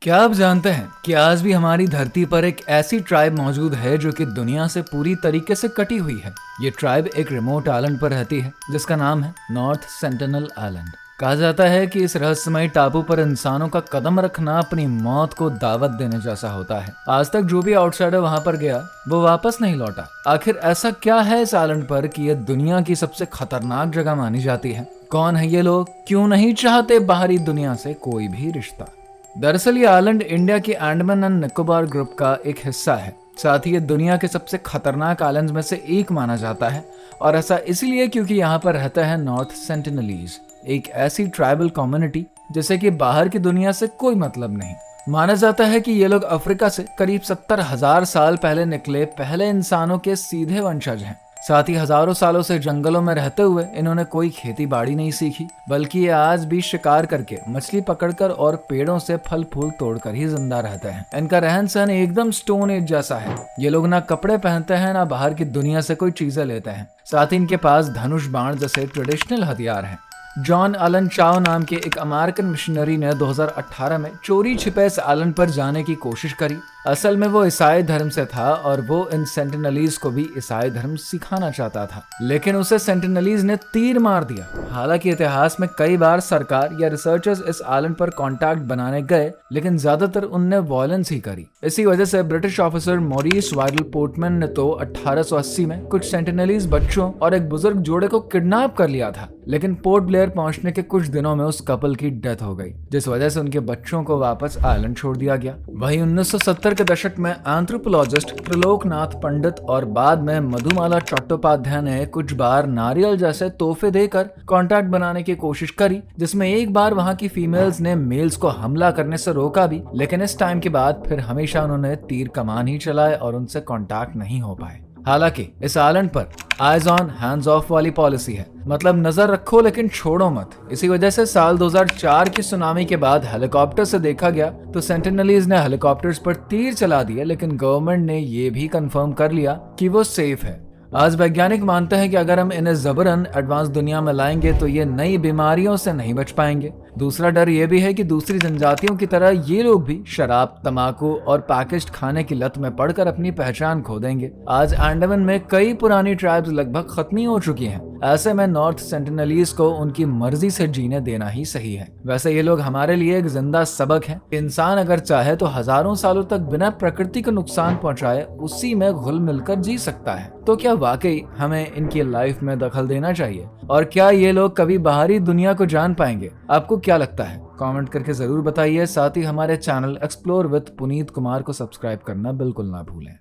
क्या आप जानते हैं कि आज भी हमारी धरती पर एक ऐसी ट्राइब मौजूद है जो कि दुनिया से पूरी तरीके से कटी हुई है। ये ट्राइब एक रिमोट आइलैंड पर रहती है जिसका नाम है नॉर्थ सेंटिनल आइलैंड। कहा जाता है कि इस रहस्यमयी टापू पर इंसानों का कदम रखना अपनी मौत को दावत देने जैसा होता है। आज तक जो भी आउटसाइडर वहां पर गया वो वापस नहीं लौटा। आखिर ऐसा क्या है इस आइलैंड पर कि यह दुनिया की सबसे खतरनाक जगह मानी जाती है? कौन है ये लोग? क्यों नहीं चाहते बाहरी दुनिया से कोई भी रिश्ता? दरअसल ये आइलैंड इंडिया की अंडमान एंड निकोबार ग्रुप का एक हिस्सा है। साथ ही ये दुनिया के सबसे खतरनाक आइलैंड्स में से एक माना जाता है और ऐसा इसलिए क्योंकि यहाँ पर रहता है नॉर्थ सेंटिनलीज, एक ऐसी ट्राइबल कम्युनिटी जिसे कि बाहर की दुनिया से कोई मतलब नहीं। माना जाता है कि ये लोग अफ्रीका से करीब 70,000 साल पहले निकले पहले इंसानों के सीधे वंशज हैं। साथ ही हजारों सालों से जंगलों में रहते हुए इन्होंने कोई खेती बाड़ी नहीं सीखी, बल्कि ये आज भी शिकार करके, मछली पकड़कर और पेड़ों से फल फूल तोड़कर ही जिंदा रहते हैं। इनका रहन सहन एकदम स्टोन एज जैसा है। ये लोग ना कपड़े पहनते हैं ना बाहर की दुनिया से कोई चीजें लेते हैं। साथ ही इनके पास धनुष बाण जैसे ट्रेडिशनल हथियार हैं। जॉन एलन चाओ नाम के एक अमेरिकन मिशनरी ने 2018 में चोरी छिपे इस आइलैंड पर जाने की कोशिश करी। असल में वो ईसाई धर्म से था और वो इन सेंटिनलीज को भी ईसाई धर्म सिखाना चाहता था, लेकिन उसे सेंटिनलीज ने तीर मार दिया। हालांकि इतिहास में कई बार सरकार या रिसर्चर्स इस आइलैंड पर कॉन्टैक्ट बनाने गए, लेकिन ज्यादातर उनने वायलेंस ही करी। इसी वजह से British officer Maurice Vidal Portman ने तो 1880 में कुछ सेंटिनलीज बच्चों और एक बुजुर्ग जोड़े को किडनैप कर लिया था, लेकिन पोर्ट ब्लेयर पहुंचने के कुछ दिनों में उस कपल की डेथ हो गई, जिस वजह से उनके बच्चों को वापस आइलैंड छोड़ दिया गया। वहीं 1970 के दशक में एंथ्रोपोलॉजिस्ट त्रिलोकनाथ पंडित और बाद में मधुमाला चट्टोपाध्याय ने कुछ बार नारियल जैसे तोहफे देकर कांटेक्ट बनाने की कोशिश करी, जिसमें एक बार वहां की फीमेल्स ने मेल्स को हमला करने से रोका भी, लेकिन इस टाइम के बाद फिर हमेशा उन्होंने तीर कमान ही चलाए और उनसे कांटेक्ट नहीं हो पाए। हालांकि इस आइलैंड पर आइज ऑन हैंड्स ऑफ वाली पॉलिसी है, मतलब नजर रखो लेकिन छोड़ो मत। इसी वजह से साल 2004 की सुनामी के बाद हेलीकॉप्टर से देखा गया तो सेंटिनलीज ने हेलीकॉप्टर्स पर तीर चला दिए, लेकिन गवर्नमेंट ने ये भी कंफर्म कर लिया कि वो सेफ है। आज वैज्ञानिक मानते हैं कि अगर हम इन्हें जबरन एडवांस दुनिया में लाएंगे तो ये नई बीमारियों से नहीं बच पाएंगे। दूसरा डर ये भी है कि दूसरी जनजातियों की तरह ये लोग भी शराब, तंबाकू और पैकेज्ड खाने की लत में पड़कर अपनी पहचान खो देंगे। आज अंडमान में कई पुरानी ट्राइब्स लगभग खत्म ही हो चुकी हैं। ऐसे में नॉर्थ सेंटिनलीज को उनकी मर्जी से जीने देना ही सही है। वैसे ये लोग हमारे लिए एक जिंदा सबक है। इंसान अगर चाहे तो हजारों सालों तक बिना प्रकृति को नुकसान पहुंचाए उसी में घुल मिलकर जी सकता है। तो क्या वाकई हमें इनकी लाइफ में दखल देना चाहिए? और क्या ये लोग कभी बाहरी दुनिया को जान पाएंगे? आपको क्या लगता है? कमेंट करके जरूर बताइए। साथ ही हमारे channel explore with Puneet Kumar को सब्सक्राइब करना बिल्कुल ना भूलें।